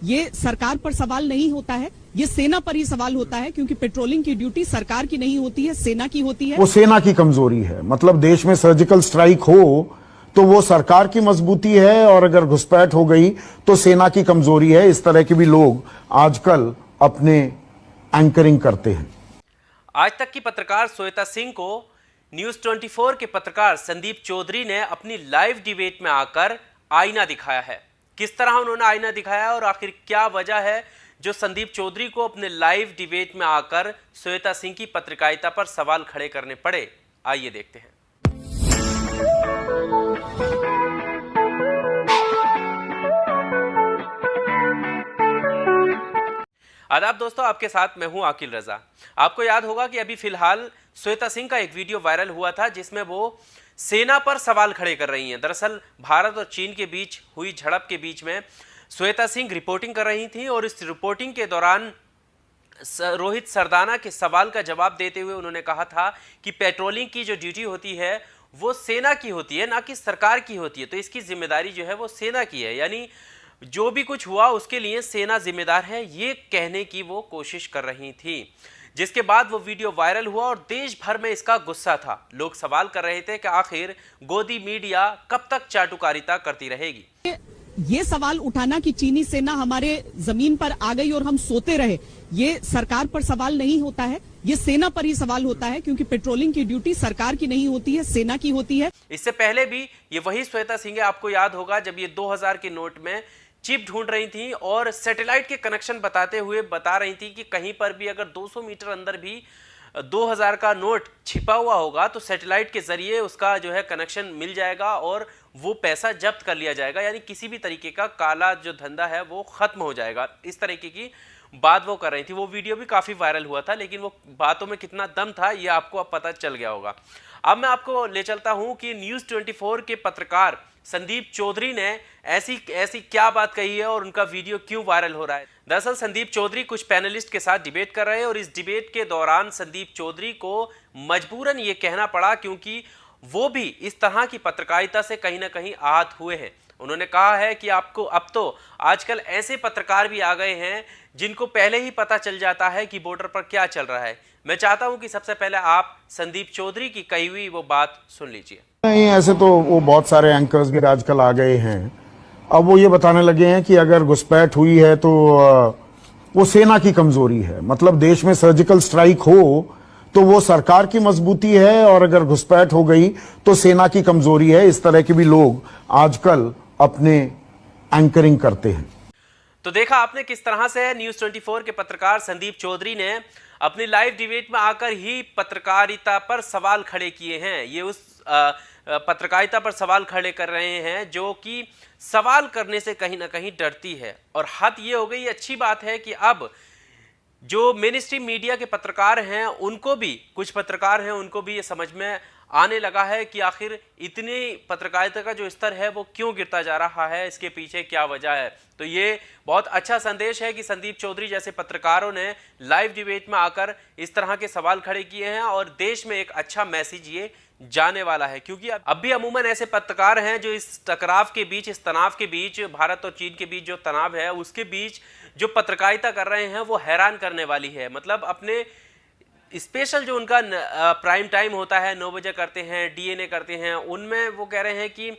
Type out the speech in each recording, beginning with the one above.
ये सरकार पर सवाल नहीं होता है, ये सेना पर ही सवाल होता है, क्योंकि पेट्रोलिंग की ड्यूटी सरकार की नहीं होती है, सेना की होती है। वो सेना की कमजोरी है। मतलब देश में सर्जिकल स्ट्राइक हो तो वो सरकार की मजबूती है, और अगर घुसपैठ हो गई तो सेना की कमजोरी है। इस तरह के भी लोग आजकल अपने एंकरिंग करते हैं। आज तक की पत्रकार श्वेता सिंह को न्यूज 24 के पत्रकार संदीप चौधरी ने अपनी लाइव डिबेट में आकर आईना दिखाया है। किस तरह उन्होंने आईना दिखाया और आखिर क्या वजह है जो संदीप चौधरी को अपने लाइव डिबेट में आकर श्वेता सिंह की पत्रकारिता पर सवाल खड़े करने पड़े, आइए देखते हैं। आदाब दोस्तों, आपके साथ मैं हूं आकिल रजा। आपको याद होगा कि अभी फिलहाल श्वेता सिंह का एक वीडियो वायरल हुआ था जिसमें वो सेना पर सवाल खड़े कर रही हैं। दरअसल भारत और चीन के बीच हुई झड़प के बीच में श्वेता सिंह रिपोर्टिंग कर रही थी और इस रिपोर्टिंग के दौरान रोहित सरदाना के सवाल का जवाब देते हुए उन्होंने कहा था कि पेट्रोलिंग की जो ड्यूटी होती है वो सेना की होती है, ना कि सरकार की होती है। तो इसकी जिम्मेदारी जो है वो सेना की है, यानी जो भी कुछ हुआ उसके लिए सेना जिम्मेदार है, ये कहने की वो कोशिश कर रही थी। जिसके बाद वो वीडियो वायरल हुआ और देश भर में इसका गुस्सा था। लोग सवाल कर रहे थे कि आखिर गोदी मीडिया कब तक चाटुकारिता करती रहेगी। ये सवाल उठाना कि चीनी सेना हमारे जमीन पर आ गई और हम सोते रहे, ये सरकार पर सवाल नहीं होता है, ये सेना पर ही सवाल होता है, क्योंकि पेट्रोलिंग की ड्यूटी सरकार की नहीं होती है, सेना की होती है। इससे पहले भी ये वही श्वेता सिंह है, आपको याद होगा जब ये 2000 के नोट में चिप ढूंढ रही थी और सैटेलाइट के कनेक्शन बताते हुए बता रही थी कि कहीं पर भी अगर 200 मीटर अंदर भी 2000 का नोट छिपा हुआ होगा तो सैटेलाइट के जरिए उसका जो है कनेक्शन मिल जाएगा और वो पैसा जब्त कर लिया जाएगा, यानी किसी भी तरीके का काला जो धंधा है वो खत्म हो जाएगा। इस तरीके की बात वो कर रही थी। वो वीडियो भी काफी वायरल हुआ था, लेकिन वो बातों में कितना दम था ये आपको अब पता चल गया होगा। अब मैं आपको ले चलता हूं कि न्यूज 24 के पत्रकार संदीप चौधरी ने ऐसी क्या बात कही है और उनका वीडियो क्यों वायरल हो रहा है। दरअसल संदीप चौधरी कुछ पैनलिस्ट के साथ डिबेट कर रहे हैं और इस डिबेट के दौरान संदीप चौधरी को मजबूरन ये कहना पड़ा, क्योंकि वो भी इस तरह की पत्रकारिता से कहीं ना कहीं आहत हुए हैं। उन्होंने कहा है कि आपको अब तो आजकल ऐसे पत्रकार भी आ गए हैं जिनको पहले ही पता चल जाता है कि बॉर्डर पर क्या चल रहा है। मैं चाहता हूं कि सबसे पहले आप संदीप चौधरी की कही हुई वो बात सुन लीजिए। नहीं, ऐसे तो वो बहुत सारे एंकर्स भी आजकल आ गए हैं। अब वो ये बताने लगे हैं कि अगर घुसपैठ हुई है तो वो सेना की कमजोरी है। मतलब देश में सर्जिकल स्ट्राइक हो तो वो सरकार की मजबूती है, और अगर घुसपैठ हो गई तो सेना की कमजोरी है। इस तरह के भी लोग आजकल अपने एंकरिंग करते हैं। तो देखा आपने किस तरह से न्यूज 24 के पत्रकार संदीप चौधरी ने अपनी लाइव डिबेट में आकर ही पत्रकारिता पर सवाल खड़े किए हैं। ये उस पत्रकारिता पर सवाल खड़े कर रहे हैं जो कि सवाल करने से कहीं ना कहीं डरती है। और हद ये हो गई, अच्छी बात है कि अब जो मेन स्ट्रीम मीडिया के पत्रकार हैं उनको भी, कुछ पत्रकार हैं उनको भी ये समझ में आने लगा है कि आखिर इतनी पत्रकारिता का जो स्तर है वो क्यों गिरता जा रहा है, इसके पीछे क्या वजह है। तो ये बहुत अच्छा संदेश है कि संदीप चौधरी जैसे पत्रकारों ने लाइव डिबेट में आकर इस तरह के सवाल खड़े किए हैं और देश में एक अच्छा मैसेज ये जाने वाला है। क्योंकि अब भी अमूमन ऐसे पत्रकार हैं जो इस टकराव के बीच, इस तनाव के बीच, भारत और चीन के बीच जो तनाव है उसके बीच जो पत्रकारिता कर रहे हैं वो हैरान करने वाली है। मतलब अपने स्पेशल जो उनका प्राइम टाइम होता है 9 बजे करते हैं, डीएनए करते हैं, उनमें वो कह रहे हैं कि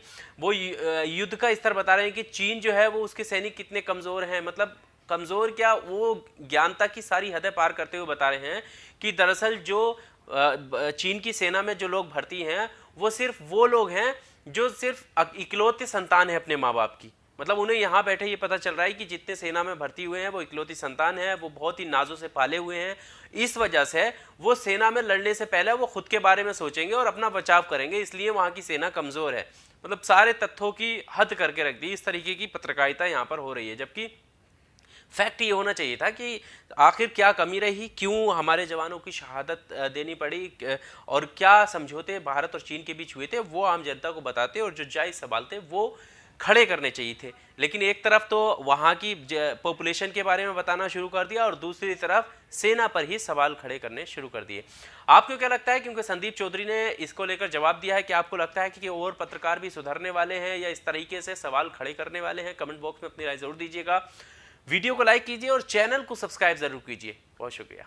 वो युद्ध का स्तर बता रहे हैं कि चीन जो है वो उसके सैनिक कितने कमज़ोर हैं। मतलब कमज़ोर क्या, वो ज्ञानता की सारी हदें पार करते हुए बता रहे हैं कि दरअसल जो चीन की सेना में जो लोग भर्ती हैं वो सिर्फ वो लोग हैं जो सिर्फ इकलौते संतान है अपने माँ बाप की। मतलब उन्हें यहाँ बैठे ये पता चल रहा है कि जितने सेना में भर्ती हुए हैं वो इकलौती संतान है, वो बहुत ही नाजों से पाले हुए हैं। इस वजह से वो सेना में लड़ने से पहले वो खुद के बारे में सोचेंगे और अपना बचाव करेंगे, इसलिए वहाँ की सेना कमज़ोर है। मतलब सारे तथ्यों की हद करके रख दी। इस तरीके की पत्रकारिता यहाँ पर हो रही है, जबकि फैक्ट ये होना चाहिए था कि आखिर क्या कमी रही, क्यों हमारे जवानों की शहादत देनी पड़ी और क्या समझौते भारत और चीन के बीच हुए थे वो आम जनता को बताते और जो जायज़ सवाल थे वो खड़े करने चाहिए थे। लेकिन एक तरफ तो वहाँ की पॉपुलेशन के बारे में बताना शुरू कर दिया और दूसरी तरफ सेना पर ही सवाल खड़े करने शुरू कर दिए। आपको क्या लगता है, क्योंकि संदीप चौधरी ने इसको लेकर जवाब दिया है, कि आपको लगता है कि और पत्रकार भी सुधरने वाले हैं या इस तरीके से सवाल खड़े करने वाले हैं? कमेंट बॉक्स में अपनी राय जरूर दीजिएगा। वीडियो को लाइक कीजिए और चैनल को सब्सक्राइब जरूर कीजिए। बहुत शुक्रिया।